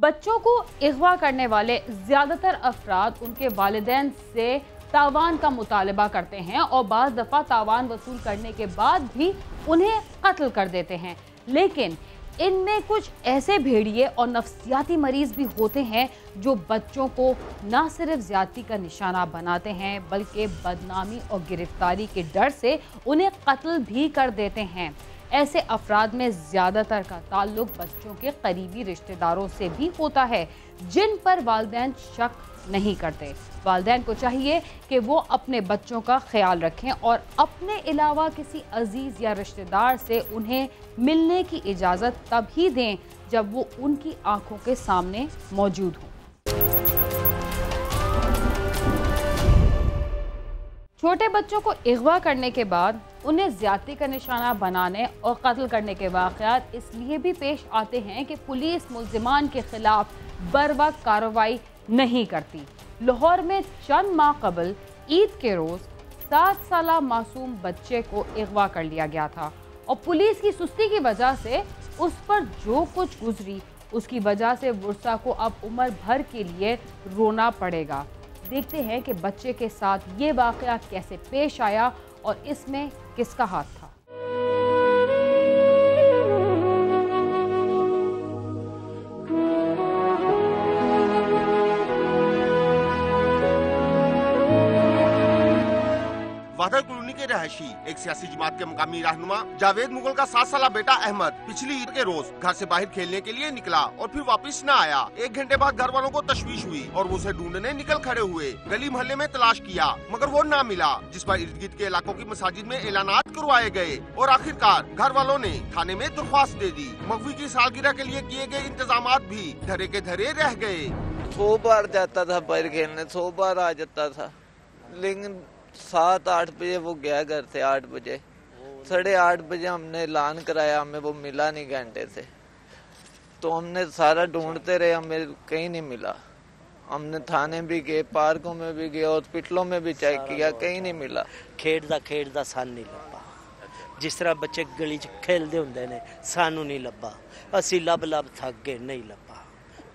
बच्चों को अगवा करने वाले ज्यादातर अफराद उनके वालिदैन से तावान का मुतालबा करते हैं और बाज़ दफ़ा तावान वसूल करने के बाद भी उन्हें कत्ल कर देते हैं। लेकिन इनमें कुछ ऐसे भेड़िए और नफ्सियाती मरीज भी होते हैं जो बच्चों को न सिर्फ ज्यादती का निशाना बनाते हैं बल्कि बदनामी और गिरफ्तारी के डर से उन्हें कत्ल भी कर देते हैं। ऐसे अफराद में ज़्यादातर का ताल्लुक बच्चों के करीबी रिश्तेदारों से भी होता है जिन पर वालिदैन शक नहीं करते। वालिदैन को चाहिए कि वो अपने बच्चों का ख्याल रखें और अपने अलावा किसी अजीज़ या रिश्तेदार से उन्हें मिलने की इजाज़त तभी दें जब वो उनकी आंखों के सामने मौजूद हों। छोटे बच्चों को अगवा करने के बाद उन्हें ज्यादती का निशाना बनाने और कत्ल करने के वाक़यात इसलिए भी पेश आते हैं कि पुलिस मुल्ज़िमान के खिलाफ बरवक्त कार्रवाई नहीं करती। लाहौर में चंद माह कबल ईद के रोज़ 7 साला मासूम बच्चे को अगवा कर लिया गया था और पुलिस की सुस्ती की वजह से उस पर जो कुछ गुजरी उसकी वजह से वर्सा को अब उम्र भर के लिए रोना पड़ेगा। देखते हैं कि बच्चे के साथ ये वाक़या कैसे पेश आया और इसमें किसका हाथ था। वादर कॉलोनी के रहायशी एक सियासी जमात के मकामी रहनुमा जावेद मुगल का 7 साला बेटा अहमद पिछली ईद के रोज घर से बाहर खेलने के लिए निकला और फिर वापस न आया। 1 घंटे बाद घर वालों को तशवीश हुई और वो उसे ढूंढने निकल खड़े हुए। गली मोहल्ले में तलाश किया मगर वो न मिला, जिस पर इर्द गिर्द के इलाकों की मसाजिद में ऐलानात करवाए गए और आखिरकार घर वालों ने थाने में दरख्वास्त दे दी। मगवी की सालगिरह के लिए किए गए इंतजाम भी धरे के धरे रह गए। 100 बार जाता था बाहर खेलने, 100 बार आ जाता था, लेकिन 7-8 बजे वो गया घर से। 8 बजे 8:30 बजे हमने ऐलान कराया, हमें वो मिला नहीं घंटे से। तो हमने सारा ढूंढते रहे, हमें कहीं नहीं मिला। हमने थाने भी गए, पार्कों में भी गए, हॉस्पिटलों में भी चेक किया, कहीं नहीं मिला। खेडदा सन नहीं लब्बा। जिस तरह बच्चे गली च खेलते होंगे ने, सानू नहीं लब्बा। असी लब थक गए, नहीं लब्बा।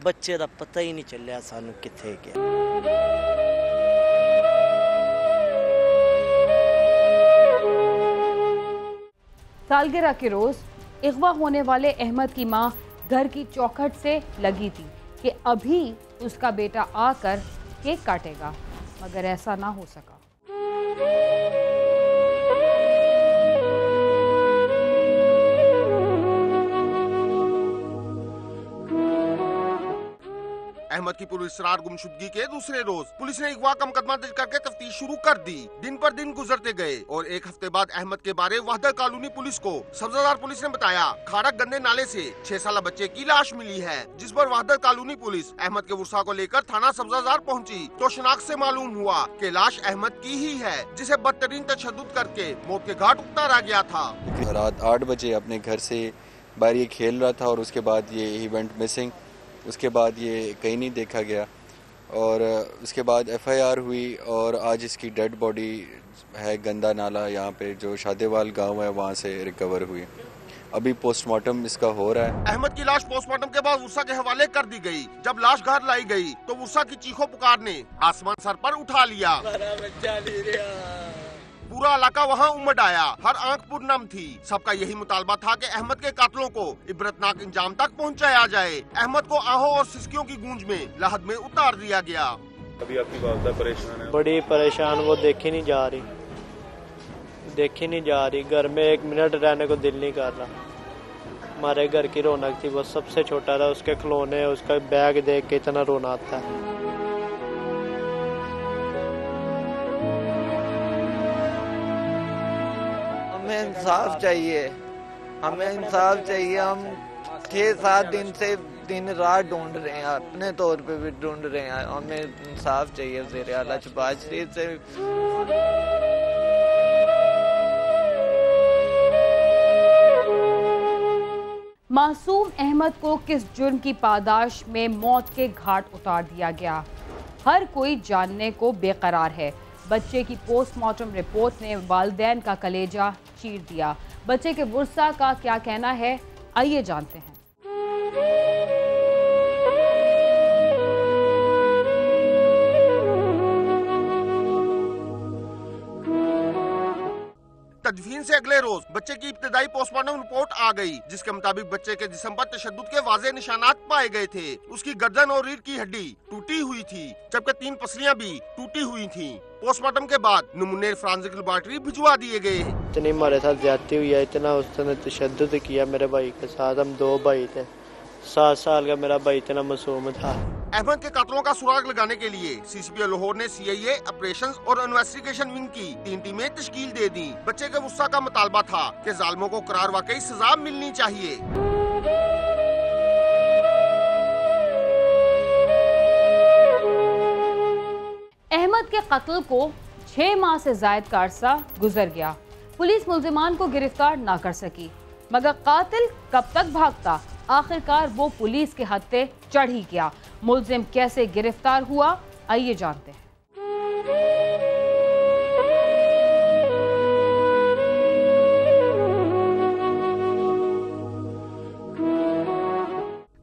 बच्चे का पता ही नहीं चलिया सानू किथे गया। सालगिरह के रोज अगवा होने वाले अहमद की मां घर की चौखट से लगी थी कि अभी उसका बेटा आकर केक काटेगा, मगर ऐसा ना हो सका। अहमद की पुरस्कार गुमशुदगी के दूसरे रोज पुलिस ने अगवा का मुकदमा दर्ज करके तफ्तीश शुरू कर दी। दिन पर दिन गुजरते गए और 1 हफ्ते बाद अहमद के बारे वाहदर कॉलोनी पुलिस को सब्जादार पुलिस ने बताया खाड़क गंदे नाले से 6 साला बच्चे की लाश मिली है, जिस पर वाहदर कॉलोनी पुलिस अहमद के वर्सा को लेकर थाना सब्जादार पहुंची तो शनाख्त से मालूम हुआ कि लाश अहमद की ही है, जिसे बदतरीन तशद्दुद करके मौत के घाट उतारा गया था। रात 8 बजे अपने घर से बाहर ये खेल रहा था और उसके बाद ये ही वेंट मिसिंग। उसके बाद ये कहीं नहीं देखा गया और उसके बाद FIR हुई और आज इसकी डेड बॉडी है गंदा नाला यहाँ पे जो शादेवाल गांव है वहाँ से रिकवर हुई। अभी पोस्टमार्टम इसका हो रहा है। अहमद की लाश पोस्टमार्टम के बाद वर्सा के हवाले कर दी गई। जब लाश घर लाई गई तो वर्सा की चीखों पुकार ने आसमान सर पर उठा लिया। पूरा इलाका वहाँ उमड़ आया, हर आंख पुरनम थी। सबका यही मुतालबा था कि अहमद के कातलों को इबरतनाक इंजाम तक पहुँचाया जाए। अहमद को आहों और सिसकियों की गूंज में लहद में उतार दिया गया। अभी आपकी वालदा परेशान है? बड़ी परेशान, वो देखी नहीं जा रही। घर में 1 मिनट रहने को दिल नहीं कर रहा। हमारे घर की रौनक थी, वो सबसे छोटा था, उसके खिलौने, उसका बैग देख के इतना रोना आता है। हमें इंसाफ चाहिए। हम 6-7 दिन से दिन रात ढूंढ रहे हैं, अपने तौर पे भी ढूंढ रहे हैं। हमें इंसाफ चाहिए ज़ेरे आला शहबाज शरीफ से। मासूम अहमद को किस जुर्म की पादाश में मौत के घाट उतार दिया गया, हर कोई जानने को बेकरार है। बच्चे की पोस्टमार्टम रिपोर्ट ने वालिदैन का कलेजा चीर दिया। बच्चे के वर्सा का क्या कहना है, आइए जानते हैं। मुलजिफीन से अगले रोज बच्चे की इब्तिदाई पोस्टमार्टम रिपोर्ट आ गई, जिसके मुताबिक बच्चे के जिस्म पर तशद्दुद के वाज़ेह निशानात पाए गए थे। उसकी गर्दन और रीढ़ की हड्डी टूटी हुई थी, जबकि 3 पसलियां भी टूटी हुई थीं। पोस्टमार्टम के बाद नमूने फॉरेंसिक लेबोरेटरी भिजवा दिए गए। इतनी हमारे साथ ज्यादती हुई है, इतना उसने तशद्दुद किया मेरे भाई के साथ। हम 2 भाई थे, 7 साल का मेरा भाई इतना मासूम था। अहमद के कातलों का सुराग लगाने के लिए सीसीपी लाहौर ने CIA ऑपरेशंस और इन्वेस्टिगेशन विंग की 3 टीमें तश्कील दे दी। बच्चे के गुस्सा का मुतालबा था कि जालिमों को करार वाकई सजा मिलनी चाहिए। अहमद के कत्ल को 6 माह से जायद का अरसा गुजर गया। पुलिस मुल्जिमान को गिरफ्तार ना कर सकी, मगर कातिल कब तक भागता? आखिरकार वो पुलिस के हत्थे चढ़ ही गया। मुल्जिम कैसे गिरफ्तार हुआ, आइए जानते हैं।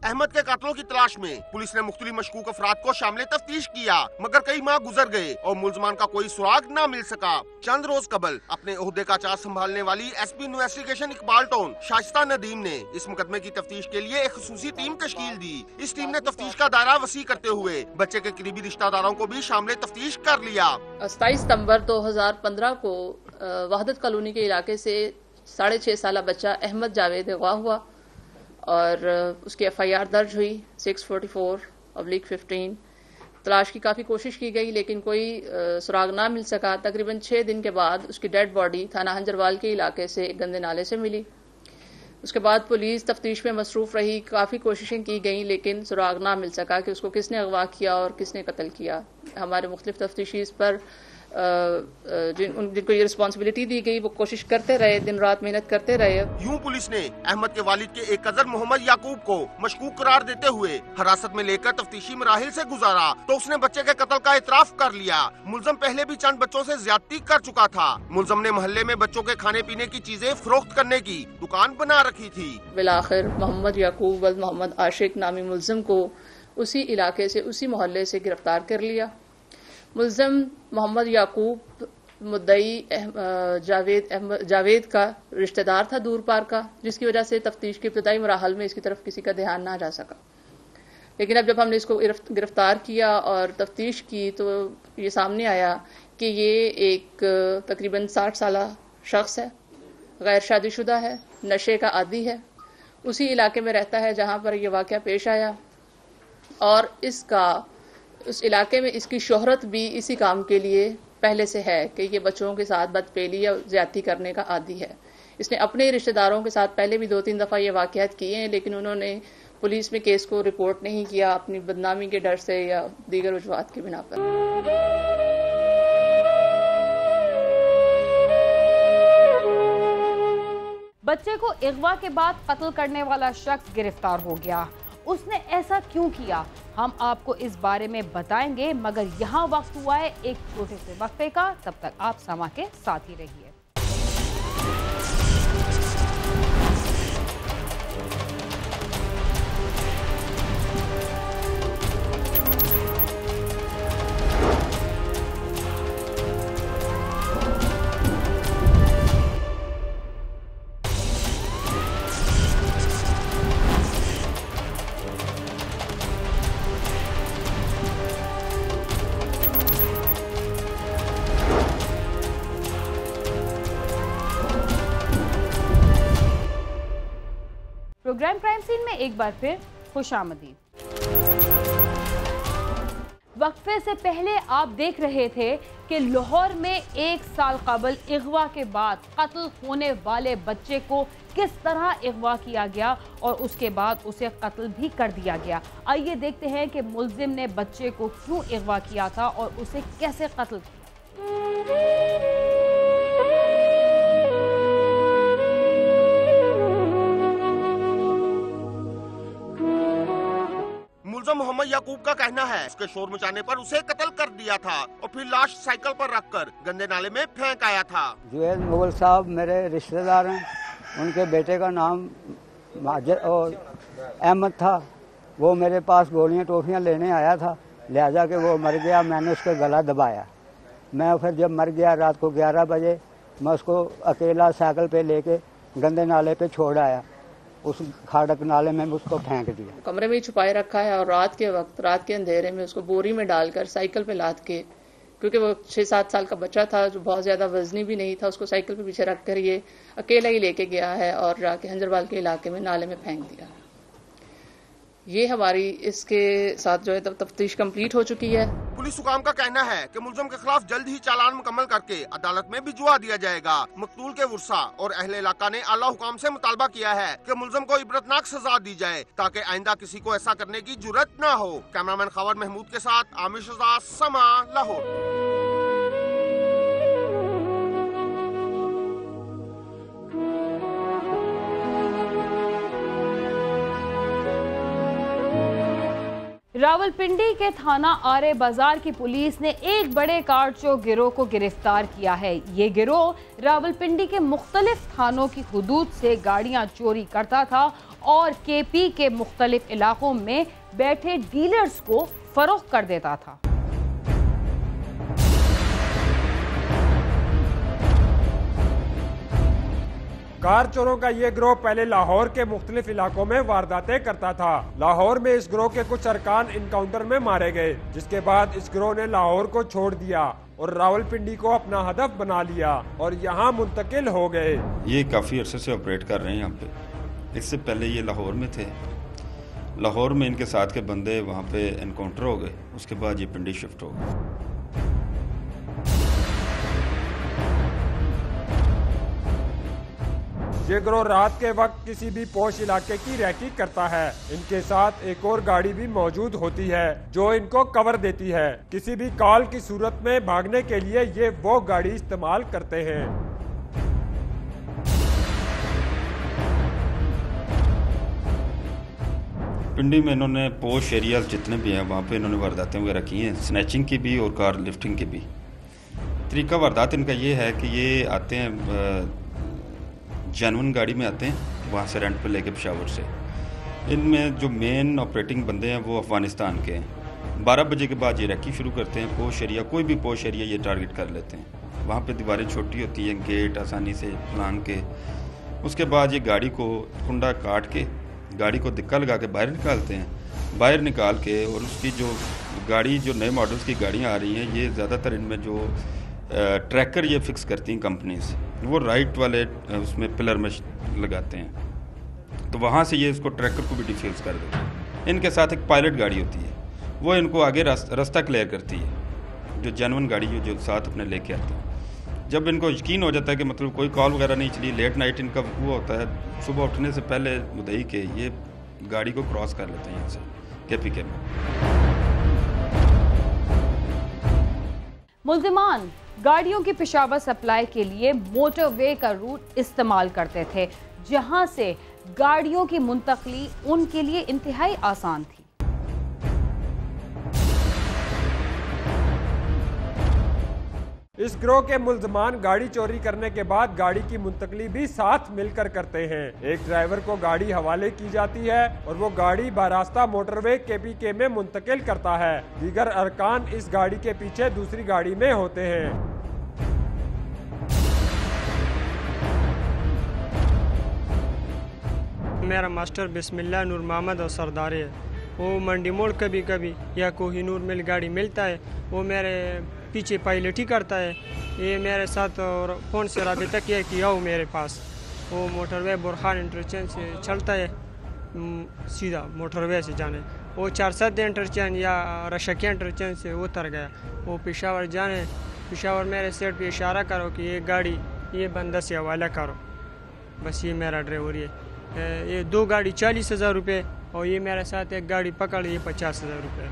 अहमद के कातलों की तलाश में पुलिस ने मुख्तलिफ मशकूक अफराद को शामिल तफ्तीश किया, मगर कई माह गुजर गए और मुल्जिमान का कोई सुराग न मिल सका। चंद रोज कबल अपने ओहदे का चार्ज संभालने वाली SP investigation Iqbal tone Shaista Nadeem ने इस मुकदमे की तफ्तीश के लिए एक खुसूसी टीम तश्कील दी। इस टीम ने तफ्तीश का दायरा वसी करते हुए बच्चे के करीबी रिश्तेदारों को भी शामिल तफ्तीश कर लिया। 27 सितंबर 2015 को वहदत कॉलोनी के इलाके से 6.5 साल बच्चा अहमद जावेद अगवा हुआ और उसकी FIR दर्ज हुई 644/15। तलाश की काफ़ी कोशिश की गई लेकिन कोई सुराग ना मिल सका। तकरीबन 6 दिन के बाद उसकी डेड बॉडी थाना हंजरवाल के इलाके से एक गंदे नाले से मिली। उसके बाद पुलिस तफ्तीश में मसरूफ़ रही, काफ़ी कोशिशें की गई लेकिन सुराग ना मिल सका कि उसको किसने अगवा किया और किसने कत्ल किया। हमारे मुख्तलिफ तफ्तीशी इस पर जिनको ये रिस्पॉन्सिबिलिटी दी गई वो कोशिश करते रहे, दिन रात मेहनत करते रहे। यूं पुलिस ने अहमद के वालिद के एक कज़न मोहम्मद याकूब को मशकूक करार देते हुए हिरासत में लेकर तफ्तीशी मराहिल से गुजारा तो उसने बच्चे के कत्ल का इतराफ कर लिया। मुल्ज़म पहले भी चंद बच्चों से ज्यादती कर चुका था। मुल्ज़म ने मोहल्ले में बच्चों के खाने पीने की चीजें फरोख्त करने की दुकान बना रखी थी। बिलाखिर मोहम्मद याकूब व मोहम्मद आशिक नामी मुल्ज़म को उसी इलाके से, उसी मोहल्ले से गिरफ्तार कर लिया। मुल्ज़म मोहम्मद याकूब मुद्दई जावेद का रिश्तेदार था दूर पार का, जिसकी वजह से तफ्तीश के इब्तिदाई मराहल में इसकी तरफ किसी का ध्यान ना जा सका। लेकिन अब जब हमने इसको गिरफ्तार किया और तफ्तीश की तो ये सामने आया कि ये एक तकरीबन 60 साल शख्स है, गैर शादीशुदा है, नशे का आदी है, उसी इलाके में रहता है जहाँ पर यह वाक़या पेश आया और उस इलाके में इसकी शोहरत भी इसी काम के लिए पहले से है कि ये बच्चों के साथ बदपेली या ज्यादती करने का आदी है। इसने अपने रिश्तेदारों के साथ पहले भी 2-3 दफ़ा ये वाक़यात किए हैं लेकिन उन्होंने पुलिस में केस को रिपोर्ट नहीं किया अपनी बदनामी के डर से या दीगर वजूहात की बिना पर। बच्चे को अगवा के बाद कत्ल करने वाला शख्स गिरफ्तार हो गया। उसने ऐसा क्यों किया हम आपको इस बारे में बताएंगे, मगर यहाँ वक्त हुआ है एक छोटे से वक्फे का। तब तक आप समा के साथ ही रहिए। प्रोग्राम क्राइम सीन में एक बार फिर खुशामदीद। वक्फे से पहले आप देख रहे थे कि लाहौर में 1 साल कबल अगवा के बाद कत्ल होने वाले बच्चे को किस तरह अगवा किया गया और उसके बाद उसे कत्ल भी कर दिया गया। आइए देखते हैं कि मुल्जिम ने बच्चे को क्यों अगवा किया था और उसे कैसे कत्ल किया। मुल्ज़म मोहम्मद याकूब का कहना है उसके शोर मचाने पर उसे कत्ल कर दिया था और फिर लाश साइकिल पर रखकर गंदे नाले में फेंक आया था। जुवैद मुगल साहब मेरे रिश्तेदार हैं, उनके बेटे का नाम अहमद था। वो मेरे पास गोलियां टोफियां लेने आया था, लिहाजा कि वो मर गया, मैंने उसका गला दबाया। मैं फिर जब मर गया रात को 11 बजे मैं उसको अकेला साइकिल पे लेके गंदे नाले पे छोड़ आया, उस खाड़क नाले में उसको फेंक दिया। कमरे में ही छुपाए रखा है और रात के अंधेरे में उसको बोरी में डालकर साइकिल पे लाद के, क्योंकि वो 6-7 साल का बच्चा था जो बहुत ज्यादा वजनी भी नहीं था, उसको साइकिल पे पीछे रखकर ये अकेला ही लेके गया है और जाके हंजरवाल के इलाके में नाले में फेंक दिया। ये हमारी इसके साथ जो है तफ्तीश कंप्लीट हो चुकी है। पुलिस हुकाम का कहना है कि मुलजम के खिलाफ जल्द ही चालान मुकम्मल करके अदालत में भिजवा दिया जाएगा। मकतूल के वर्सा और अहले इलाका ने आला हुकाम से मुतालबा किया है कि मुलजम को इबरतनाक सजा दी जाए ताकि आइंदा किसी को ऐसा करने की जुर्रत न हो। कैमरामैन खबर महमूद के साथ आमिर शहजाद, समा, लाहौर। रावलपिंडी के थाना आरे बाजार की पुलिस ने एक बड़े कार चोर गिरोह को गिरफ्तार किया है। ये गिरोह रावलपिंडी के मुख्तलिफ थानों की हुदूद से गाड़ियां चोरी करता था और केपी के मुख्तलिफ इलाकों में बैठे डीलर्स को फरोख्त कर देता था। कार चोरों का ये गिरोह पहले लाहौर के मुख्तलिफ इलाकों में वारदातें करता था। लाहौर में इस गिरोह के कुछ अरकान इनकाउंटर में मारे गए, जिसके बाद इस गिरोह ने लाहौर को छोड़ दिया और रावलपिंडी को अपना हदफ बना लिया और यहाँ मुंतकिल हो गए। ये काफ़ी अरसे से ऑपरेट कर रहे हैं यहाँ पे। इससे पहले ये लाहौर में थे। लाहौर में इनके साथ के बंदे वहाँ पे इनकाउंटर हो गए, उसके बाद ये पिंडी शिफ्ट हो गए। ये गिरोह रात के वक्त किसी भी पोश इलाके की रैकी करता है। इनके साथ एक और गाड़ी भी मौजूद होती है जो इनको कवर देती है। किसी भी कॉल की सूरत में भागने के लिए ये वो गाड़ी इस्तेमाल करते हैं। पिंडी में इन्होंने पोश एरियाज जितने भी हैं वहाँ पे इन्होंने वारदातें वगैरह की हैं, स्नैचिंग की भी और कार लिफ्टिंग की भी। तरीका वारदात इनका ये है कि ये आते हैं जेन्युइन गाड़ी में आते हैं, वहाँ से रेंट पे लेके पेशावर से। इनमें जो मेन ऑपरेटिंग बंदे हैं वो अफगानिस्तान के हैं। 12 बजे के बाद ये रैकी शुरू करते हैं। पोश एरिया, कोई भी पोश एरिया ये टारगेट कर लेते हैं। वहाँ पे दीवारें छोटी होती हैं, गेट आसानी से लांग के। उसके बाद ये गाड़ी को कुंडा काट के गाड़ी को दिक्का लगा के बाहर निकालते हैं। बाहर निकाल के और उसकी जो गाड़ी, जो नए मॉडल्स की गाड़ियाँ आ रही हैं, ये ज़्यादातर इनमें जो ट्रैकर ये फिक्स करती हैं कंपनीज, वो राइट वाले उसमें पिलर में लगाते हैं। तो वहाँ से ये इसको ट्रैकर को भी डिफ्यूज़ कर देते हैं। इनके साथ एक पायलट गाड़ी होती है, वो इनको आगे रास्ता क्लियर करती है, जो जेन्युइन गाड़ी जो साथ अपने लेके आते हैं। जब इनको यकीन हो जाता है कि मतलब कोई कॉल वगैरह नहीं चली, लेट नाइट इनका वो होता है, सुबह उठने से पहले मुदई के ये गाड़ी को क्रॉस कर लेते हैं यहाँ से केपीके में। मुल्जिमान गाड़ियों की पेशावर सप्लाई के लिए मोटरवे का रूट इस्तेमाल करते थे, जहां से गाड़ियों की मुंतकली उनके लिए इंतहाई आसान थी। इस गिरोह के मुल्जमान गाड़ी चोरी करने के बाद गाड़ी की मुंतकली भी साथ मिलकर करते हैं। एक ड्राइवर को गाड़ी हवाले की जाती है और वो गाड़ी बारास्ता मोटरवे केपीके में मुंतकिल करता है। दीगर अरकान इस गाड़ी के पीछे दूसरी गाड़ी में होते हैं। मेरा मास्टर बिस्मिल्लाह नूर मोहम्मद और सरदारी है। वो मंडी मोड़ कभी कभी या कोहिनूर में गाड़ी मिलता है, वो मेरे पीछे पायलट ही करता है। ये मेरे साथ और फ़ोन से रब्ता किया कि आओ मेरे पास। वो मोटरवे बुरखान इंटरचेंज से चलता है, सीधा मोटरवे से जाने। वो 4-7 इंटरचेंज या रशकिया इंटरचेंज से उतर गया। वो पेशावर जाने, पेशावर मेरे सेट पे इशारा करो कि ये गाड़ी ये बंदा से हवाला करो, बस ये मेरा ड्राइवर है। ये 2 गाड़ी 40,000 रुपये और ये मेरे साथ एक गाड़ी पकड़, ये 50,000 रुपये।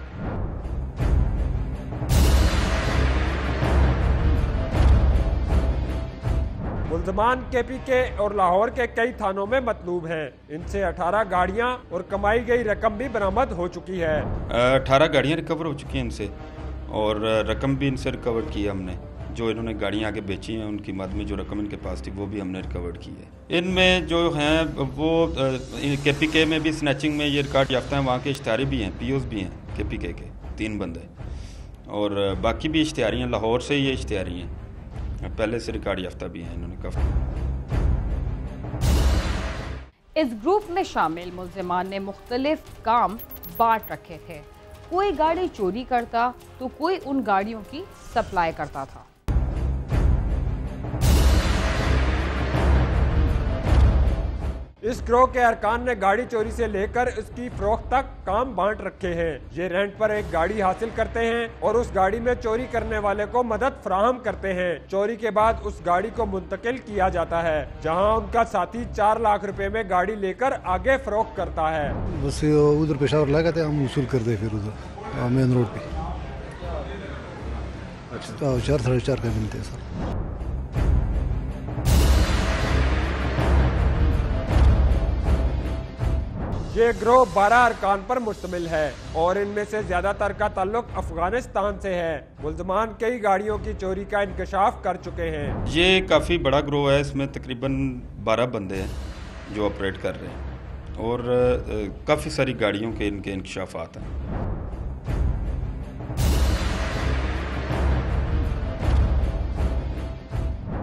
मुल्जमान केपीके और लाहौर के कई थानों में मतलूब हैं। इनसे 18 गाड़ियां और कमाई गई रकम भी बरामद हो चुकी है। 18 गाड़ियां रिकवर हो चुकी हैं इनसे और रकम भी इनसे रिकवर की है हमने। जो इन्होंने गाड़ियां आगे बेची हैं उनकी मद में जो रकम इनके पास थी वो भी हमने रिकवर की है। इनमें जो हैं वो केपीके में भी स्नैचिंग में ये रिकॉर्ड याफ्ता हैं। वहाँ के इश्तिहारी भी हैं, पीओस भी हैं केपीके के 3 बंदे, और बाकी भी इश्तिहारी हैं, लाहौर से ये इश्तिहारी हैं। पहले से रिकॉर्ड याफ्ता भी हैं इन्होंने काफ़ी। इस ग्रुप में शामिल मुल्ज़िमान ने मुख्तलिफ काम बांट रखे थे। कोई गाड़ी चोरी करता तो कोई उन गाड़ियों की सप्लाई करता था। इस गिरोह के अरकान ने गाड़ी चोरी से लेकर उसकी फरोख्त तक काम बांट रखे हैं। ये रेंट पर एक गाड़ी हासिल करते हैं और उस गाड़ी में चोरी करने वाले को मदद फराहम करते हैं। चोरी के बाद उस गाड़ी को मुंतकिल किया जाता है, जहां उनका साथी 4 लाख रुपए में गाड़ी लेकर आगे फरोख्त करता है। बस उधर पेशावर लगाते हम वसूल करते, फिर उधर मेन रोड पे 4 साढ़े 4 का मिलते हैं सर। ये गिरोह 12 अरकान पर मुश्तमिल है और इनमें से ज्यादातर का ताल्लुक अफगानिस्तान से है। मुल्ज़मान कई गाड़ियों की चोरी का इंकशाफ कर चुके हैं। ये काफ़ी बड़ा गिरोह है, इसमें तकरीबन 12 बंदे हैं जो ऑपरेट कर रहे हैं और काफ़ी सारी गाड़ियों के इनके इंकशाफात हैं।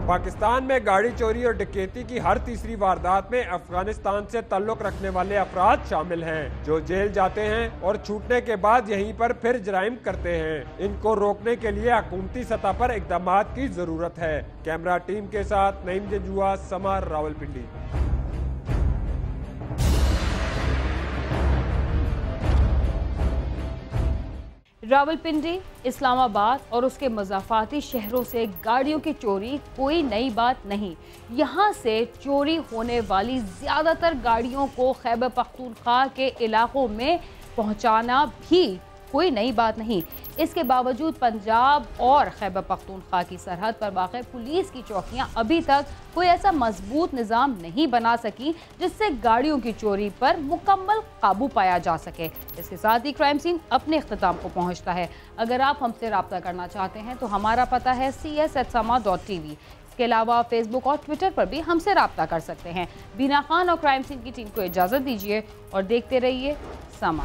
पाकिस्तान में गाड़ी चोरी और डकैती की हर तीसरी वारदात में अफगानिस्तान से ताल्लुक रखने वाले अफराद शामिल हैं, जो जेल जाते हैं और छूटने के बाद यहीं पर फिर जराइम करते हैं। इनको रोकने के लिए हुकूमती सतह पर इक़दामात की जरूरत है। कैमरा टीम के साथ नईम जंजुआ, समा, रावलपिंडी। रावलपिंडी, इस्लामाबाद और उसके मज़ाफ़ाती शहरों से गाड़ियों की चोरी कोई नई बात नहीं। यहाँ से चोरी होने वाली ज़्यादातर गाड़ियों को खैबर पख्तूनख्वा के इलाकों में पहुँचाना भी कोई नई बात नहीं। इसके बावजूद पंजाब और खैबर पख्तूनख्वा की सरहद पर वाक़ पुलिस की चौकियां अभी तक कोई ऐसा मजबूत निज़ाम नहीं बना सकी जिससे गाड़ियों की चोरी पर मुकम्मल काबू पाया जा सके। इसके साथ ही क्राइम सीन अपने इख्तिताम को पहुंचता है। अगर आप हमसे रब्ता करना चाहते हैं तो हमारा पता है cs@sama.tv। इसके अलावा फेसबुक और ट्विटर पर भी हमसे रब्ता कर सकते हैं। बीना खान और क्राइम सीन की टीम को इजाज़त दीजिए और देखते रहिए समा।